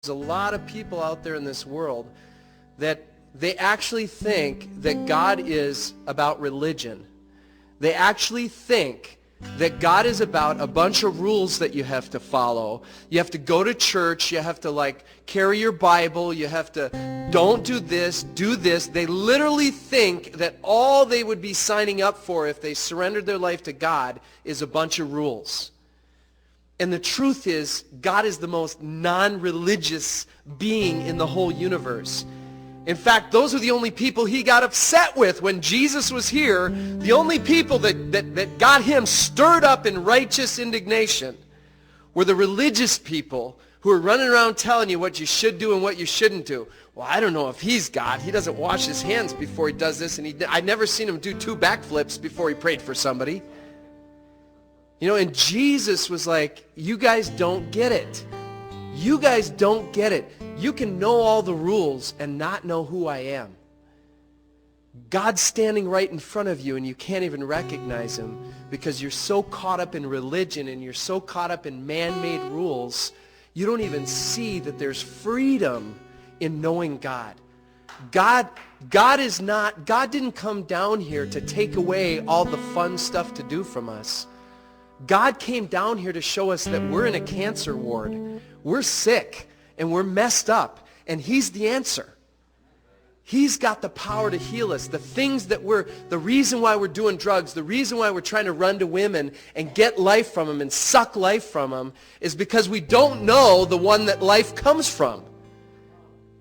There's a lot of people out there in this world that they actually think that God is about religion. They actually think that God is about a bunch of rules that you have to follow. You have to go to church. You have to carry your Bible. You have to don't do this, do this. They literally think that all they would be signing up for if they surrendered their life to God is a bunch of rules. And the truth is, God is the most non-religious being in the whole universe. In fact, those are the only people he got upset with when Jesus was here. The only people that got him stirred up in righteous indignation were the religious people who are running around telling you what you should do and what you shouldn't do. Well, I don't know if he's God. He doesn't wash his hands before he does this. And I'd never seen him do 2 backflips before he prayed for somebody. And Jesus was like, you guys don't get it. You guys don't get it. You can know all the rules and not know who I am. God's standing right in front of you and you can't even recognize him because you're so caught up in religion and you're so caught up in man-made rules, you don't even see that there's freedom in knowing God. God didn't come down here to take away all the fun stuff to do from us. God came down here to show us that we're in a cancer ward. We're sick and we're messed up, and he's the answer. He's got the power to heal us. The things the reason why we're doing drugs, the reason why we're trying to run to women and get life from them and suck life from them is because we don't know the one that life comes from.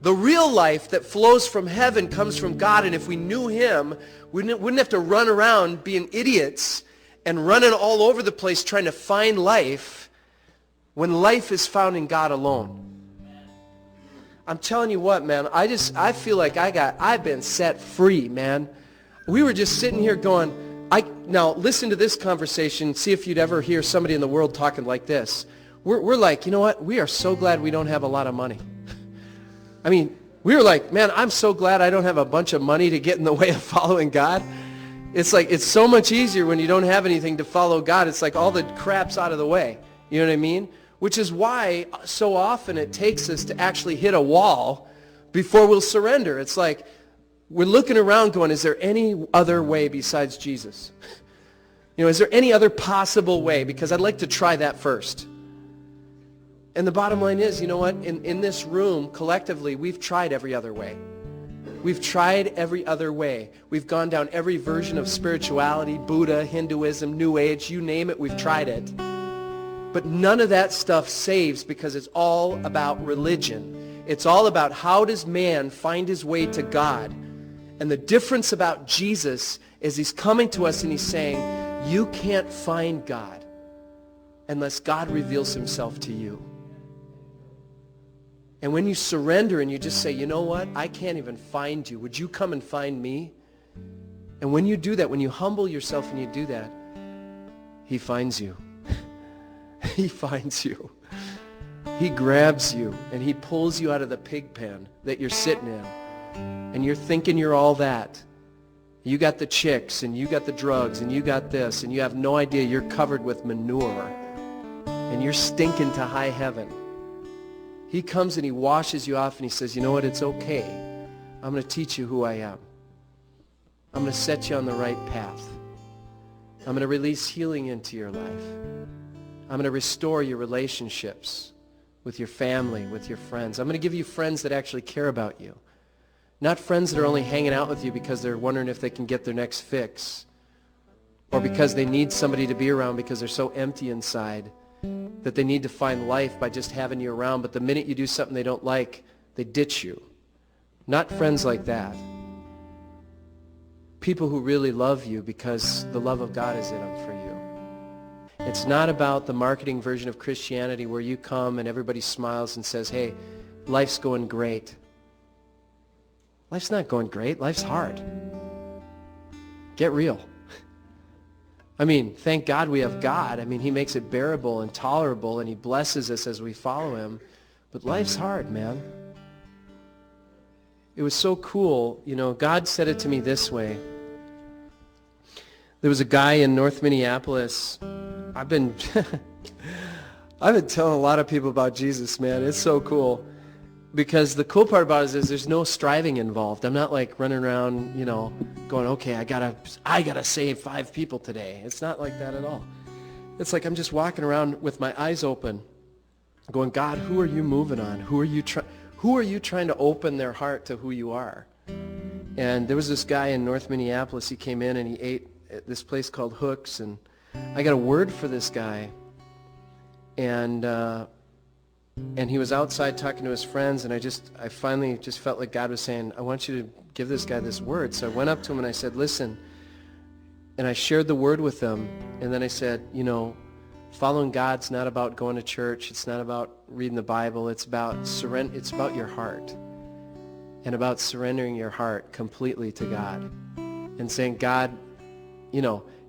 The real life that flows from heaven comes from God, and if we knew him, we wouldn't have to run around being idiots and running all over the place trying to find life when life is found in God alone. I'm telling you what, man, I feel like I've been set free, man. We were just sitting here going, now listen to this conversation, see if you'd ever hear somebody in the world talking like this. We're like, you know what, we are so glad we don't have a lot of money. I mean, we were like, man, I'm so glad I don't have a bunch of money to get in the way of following God. It's like, it's so much easier when you don't have anything to follow God. It's like all the crap's out of the way. You know what I mean? Which is why so often it takes us to actually hit a wall before we'll surrender. It's like we're looking around going, is there any other way besides Jesus? Is there any other possible way? Because I'd like to try that first. And the bottom line is, you know what? In this room, collectively, we've tried every other way. We've tried every other way. We've gone down every version of spirituality, Buddha, Hinduism, New Age, you name it, we've tried it. But none of that stuff saves because it's all about religion. It's all about how does man find his way to God. And the difference about Jesus is he's coming to us and he's saying, you can't find God unless God reveals himself to you. And when you surrender and you just say, you know what, I can't even find you. Would you come and find me? And when you do that, when you humble yourself and you do that, he finds you. He finds you. He grabs you and he pulls you out of the pig pen that you're sitting in. And you're thinking you're all that. You got the chicks and you got the drugs and you got this and you have no idea you're covered with manure. And you're stinking to high heaven. He comes and he washes you off and he says, you know what, it's okay. I'm going to teach you who I am. I'm going to set you on the right path. I'm going to release healing into your life. I'm going to restore your relationships with your family, with your friends. I'm going to give you friends that actually care about you. Not friends that are only hanging out with you because they're wondering if they can get their next fix or because they need somebody to be around because they're so empty inside that they need to find life by just having you around, but the minute you do something they don't like, they ditch you. Not friends like that. People who really love you because the love of God is in them for you. It's not about the marketing version of Christianity where you come and everybody smiles and says, hey, life's going great. Life's not going great. Life's hard. Get real. I mean, thank God we have God. I mean, he makes it bearable and tolerable, and he blesses us as we follow him. But life's hard, man. It was so cool. God said it to me this way. There was a guy in North Minneapolis. I've been telling a lot of people about Jesus, man. It's so cool. Because the cool part about it is there's no striving involved. I'm not like running around, going, okay, I gotta save 5 people today. It's not like that at all. It's like I'm just walking around with my eyes open, going, God, who are you moving on? Who are you trying to open their heart to who you are? And there was this guy in North Minneapolis. He came in and he ate at this place called Hooks, and I got a word for this guy. And he was outside talking to his friends, and I finally just felt like God was saying, I want you to give this guy this word. So I went up to him and I said, listen, and I shared the word with him, and then I said, following God's not about going to church. It's not about reading the Bible. It's about it's about your heart, and about surrendering your heart completely to God and saying, God,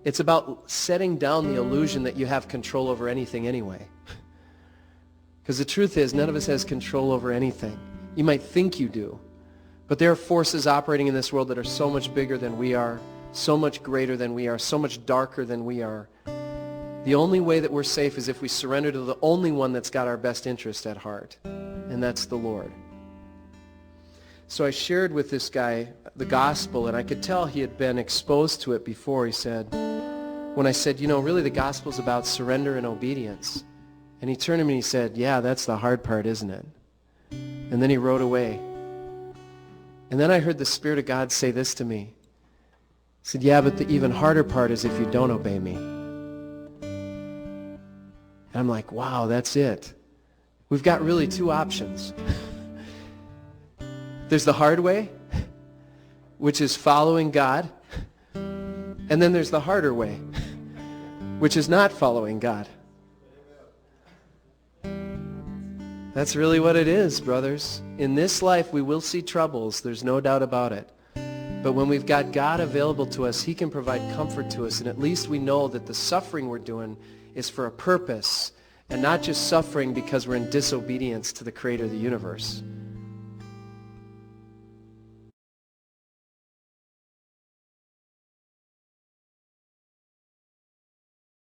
it's about setting down the illusion that you have control over anything anyway. Because the truth is, none of us has control over anything. You might think you do, but there are forces operating in this world that are so much bigger than we are, so much greater than we are, so much darker than we are. The only way that we're safe is if we surrender to the only one that's got our best interest at heart, and that's the Lord. So I shared with this guy the gospel, and I could tell he had been exposed to it before. He said, when I said, really the gospel's about surrender and obedience. And he turned to me and he said, yeah, that's the hard part, isn't it? And then he rode away. And then I heard the Spirit of God say this to me. He said, yeah, but the even harder part is if you don't obey me. And I'm like, wow, that's it. We've got really 2 options. There's the hard way, which is following God. And then there's the harder way, which is not following God. That's really what it is, brothers. In this life, we will see troubles. There's no doubt about it. But when we've got God available to us, he can provide comfort to us. And at least we know that the suffering we're doing is for a purpose, and not just suffering because we're in disobedience to the creator of the universe.